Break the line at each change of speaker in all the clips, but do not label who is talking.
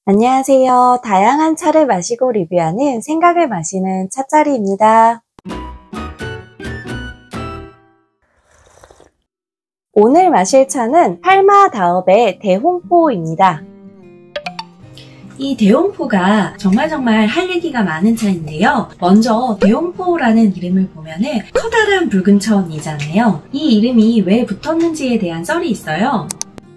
안녕하세요. 다양한 차를 마시고 리뷰하는 생각을 마시는 차짜리입니다. 오늘 마실 차는 팔마다업의 대홍포입니다. 이 대홍포가 정말 할 얘기가 많은 차인데요. 먼저 대홍포라는 이름을 보면은 커다란 붉은 천이잖아요. 이 이름이 왜 붙었는지에 대한 썰이 있어요.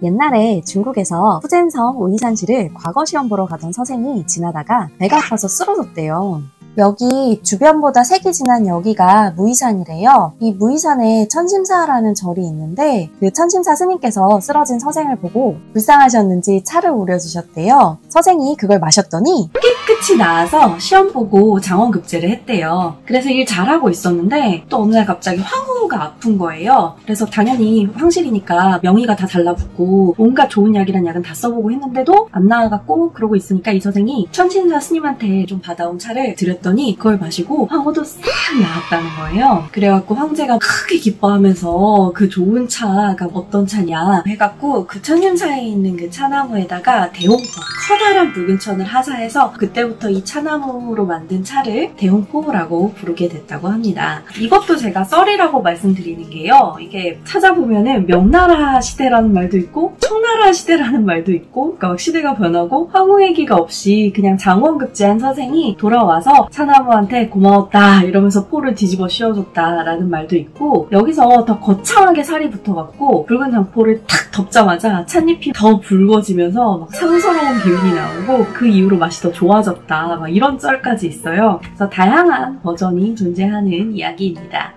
옛날에 중국에서 후젠성 우이산시를 과거 시험 보러 가던 서생이 지나다가 배가 아파서 쓰러졌대요. 여기 주변보다 색이 진한 여기가 무이산이래요. 이 무이산에 천심사라는 절이 있는데 그 천심사 스님께서 쓰러진 서생을 보고 불쌍하셨는지 차를 우려주셨대요. 서생이 그걸 마셨더니 깨끗이 나아서 시험 보고 장원급제를 했대요. 그래서 일 잘하고 있었는데 또 어느 날 갑자기 황후가 아픈 거예요. 그래서 당연히 황실이니까 명의가 다 달라붙고 온갖 좋은 약이란 약은 다 써보고 했는데도 안 나아갔고 그러고 있으니까 이 서생이 천심사 스님한테 좀 받아온 차를 드렸더니 그걸 마시고 황후도 싹 나았다는 거예요. 그래갖고 황제가 크게 기뻐하면서 그 좋은 차가 어떤 차냐 해갖고 그 천심사에 있는 그 차나무에다가 대홍포, 커다란 붉은 천을 하사해서 그때부터 이 차나무로 만든 차를 대홍포라고 부르게 됐다고 합니다. 이것도 제가 썰이라고 말씀드리는 게요. 이게 찾아보면은 명나라 시대라는 말도 있고 청나라 시대라는 말도 있고 그러니까 막 시대가 변하고 황후 얘기가 없이 그냥 장원급제한 서생이 돌아와서 차나무한테 고마웠다 이러면서 포를 뒤집어 씌워줬다라는 말도 있고 여기서 더 거창하게 살이 붙어갖고 붉은 장포를 탁 덮자마자 찻잎이 더 붉어지면서 막 상서로운 기운이 나오고 그 이후로 맛이 더 좋아졌다 막 이런 썰까지 있어요. 그래서 다양한 버전이 존재하는 이야기입니다.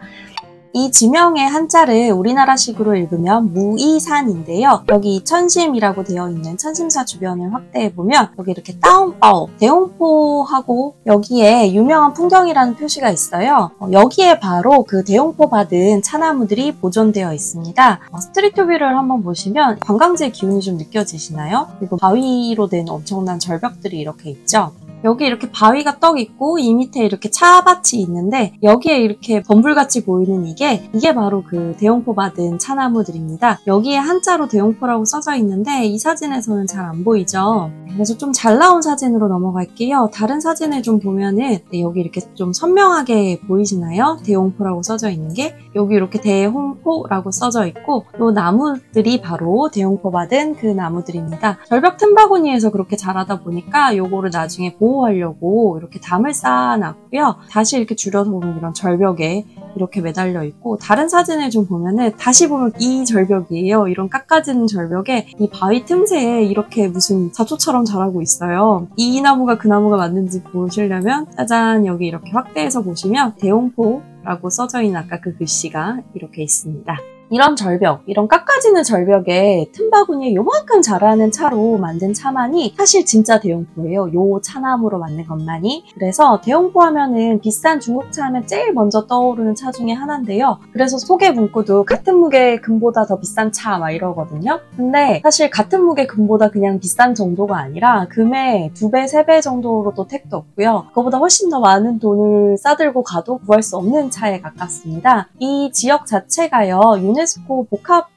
이 지명의 한자를 우리나라식으로 읽으면 무이산인데요. 여기 천심이라고 되어 있는 천심사 주변을 확대해보면 여기 이렇게 따옴바오, 대홍포하고 여기에 유명한 풍경이라는 표시가 있어요. 여기에 바로 그 대홍포 받은 차나무들이 보존되어 있습니다. 스트리트 뷰를 한번 보시면 관광지의 기운이 좀 느껴지시나요? 그리고 바위로 된 엄청난 절벽들이 이렇게 있죠. 여기 이렇게 바위가 떡 있고 이 밑에 이렇게 차밭이 있는데 여기에 이렇게 범불같이 보이는 이게 바로 그 대홍포 받은 차나무들입니다. 여기에 한자로 대홍포라고 써져 있는데 이 사진에서는 잘 안 보이죠. 그래서 좀 잘 나온 사진으로 넘어갈게요. 다른 사진을 좀 보면은 여기 이렇게 좀 선명하게 보이시나요? 대홍포라고 써져 있는 게 여기 이렇게 대홍포라고 써져 있고 이 나무들이 바로 대홍포 받은 그 나무들입니다. 절벽 틈바구니에서 그렇게 자라다 보니까 요거를 나중에 보호하려고 이렇게 담을 쌓아놨고요. 다시 이렇게 줄여서 보면 이런 절벽에 이렇게 매달려 있고 다른 사진을 좀 보면은 다시 보면 이 절벽이에요. 이런 깎아진 절벽에 이 바위 틈새에 이렇게 무슨 잡초처럼 자라고 있어요. 이 나무가 그 나무가 맞는지 보시려면 짜잔 여기 이렇게 확대해서 보시면 대홍포라고 써져 있는 아까 그 글씨가 이렇게 있습니다. 이런 절벽, 이런 깎아지는 절벽에 틈바구니에 요만큼 자라는 차로 만든 차만이 사실 진짜 대홍포예요. 요 차나무로 만든 것만이. 그래서 대홍포 하면은 비싼 중국차 하면 제일 먼저 떠오르는 차 중에 하나인데요. 그래서 속에 문구도 같은 무게 금보다 더 비싼 차 막 이러거든요. 근데 사실 같은 무게 금보다 그냥 비싼 정도가 아니라 금의 2배, 3배 정도로도 택도 없고요. 그거보다 훨씬 더 많은 돈을 싸들고 가도 구할 수 없는 차에 가깝습니다. 이 지역 자체가요. 유네스코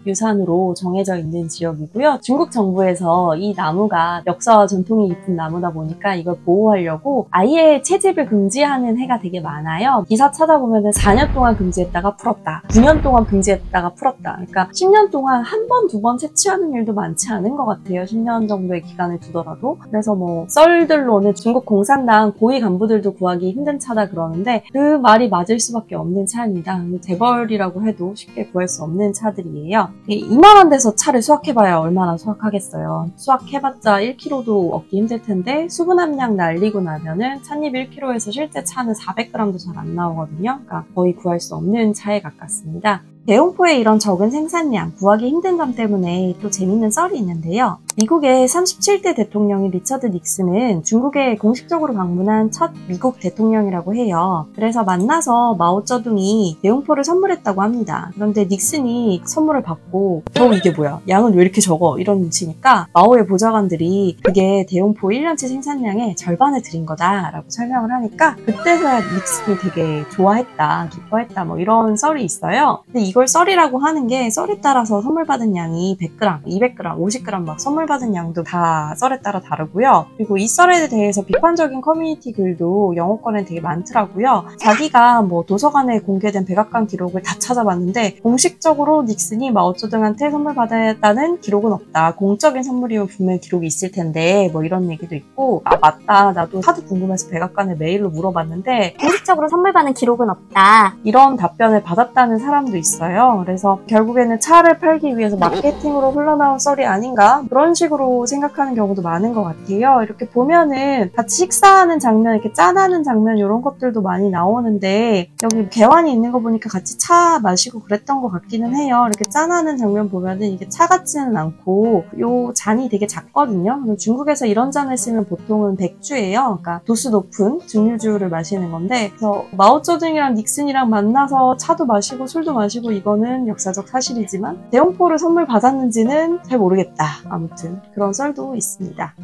복합유산으로 정해져 있는 지역이고요. 중국 정부에서 이 나무가 역사와 전통이 깊은 나무다 보니까 이걸 보호하려고 아예 채집을 금지하는 해가 되게 많아요. 기사 찾아보면 4년 동안 금지했다가 풀었다. 9년 동안 금지했다가 풀었다. 그러니까 10년 동안 한 번, 두 번 채취하는 일도 많지 않은 것 같아요. 10년 정도의 기간을 두더라도. 그래서 뭐 썰들로는 중국 공산당 고위 간부들도 구하기 힘든 차다 그러는데 그 말이 맞을 수밖에 없는 차입니다. 재벌이라고 해도 쉽게 구할 수 없는 차들이에요. 이만한 데서 차를 수확해봐야 얼마나 수확하겠어요. 수확해봤자 1kg도 얻기 힘들 텐데 수분 함량 날리고 나면은 찻잎 1kg에서 실제 차는 400g도 잘 안 나오거든요. 그러니까 거의 구할 수 없는 차에 가깝습니다. 대홍포의 이런 적은 생산량, 구하기 힘든 점 때문에 또 재밌는 썰이 있는데요. 미국의 37대 대통령인 리처드 닉슨은 중국에 공식적으로 방문한 첫 미국 대통령이라고 해요. 그래서 만나서 마오쩌둥이 대홍포를 선물했다고 합니다. 그런데 닉슨이 선물을 받고 이게 뭐야? 양은 왜 이렇게 적어? 이런 눈치니까 마오의 보좌관들이 그게 대홍포 1년치 생산량의 절반을 드린 거다라고 설명을 하니까 그때서야 닉슨이 되게 좋아했다, 기뻐했다 뭐 이런 썰이 있어요. 근데 이걸 썰이라고 하는 게 썰에 따라서 선물 받은 양이 100g, 200g, 50g 막 선물 받은 양도 다 썰에 따라 다르고요. 그리고 이 썰에 대해서 비판적인 커뮤니티 글도 영어권에 되게 많더라고요. 자기가 뭐 도서관에 공개된 백악관 기록을 다 찾아봤는데 공식적으로 닉슨이 마오쩌둥한테 선물 받았다는 기록은 없다. 공적인 선물이면 분명히 기록이 있을 텐데 뭐 이런 얘기도 있고, 아 맞다, 나도 하도 궁금해서 백악관에 메일로 물어봤는데
공식적으로 선물 받은 기록은 없다.
이런 답변을 받았다는 사람도 있어요. 그래서 결국에는 차를 팔기 위해서 마케팅으로 흘러나온 썰이 아닌가, 그런 식으로 생각하는 경우도 많은 것 같아요. 이렇게 보면은 같이 식사하는 장면, 이렇게 짠하는 장면 이런 것들도 많이 나오는데 여기 개환이 있는 거 보니까 같이 차 마시고 그랬던 것 같기는 해요. 이렇게 짠하는 장면 보면은 이게 차 같지는 않고 요 잔이 되게 작거든요. 중국에서 이런 잔을 쓰면 보통은 백주예요. 그러니까 도수 높은 증류주를 마시는 건데, 그래서 마오쩌둥이랑 닉슨이랑 만나서 차도 마시고 술도 마시고 이거는 역사적 사실이지만 대홍포를 선물 받았는지는 잘 모르겠다. 아무튼 그런 썰도 있습니다.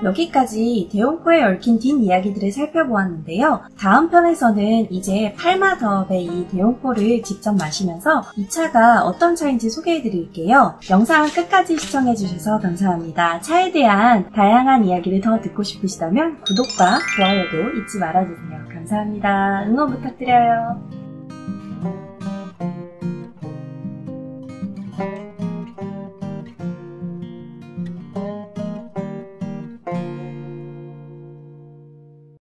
여기까지 대홍포에 얽힌 뒷이야기들을 살펴보았는데요. 다음 편에서는 이제 팔마더업의 이 대홍포를 직접 마시면서 이 차가 어떤 차인지 소개해드릴게요. 영상 끝까지 시청해주셔서 감사합니다. 차에 대한 다양한 이야기를 더 듣고 싶으시다면 구독과 좋아요도 잊지 말아주세요. 감사합니다. 응원 부탁드려요.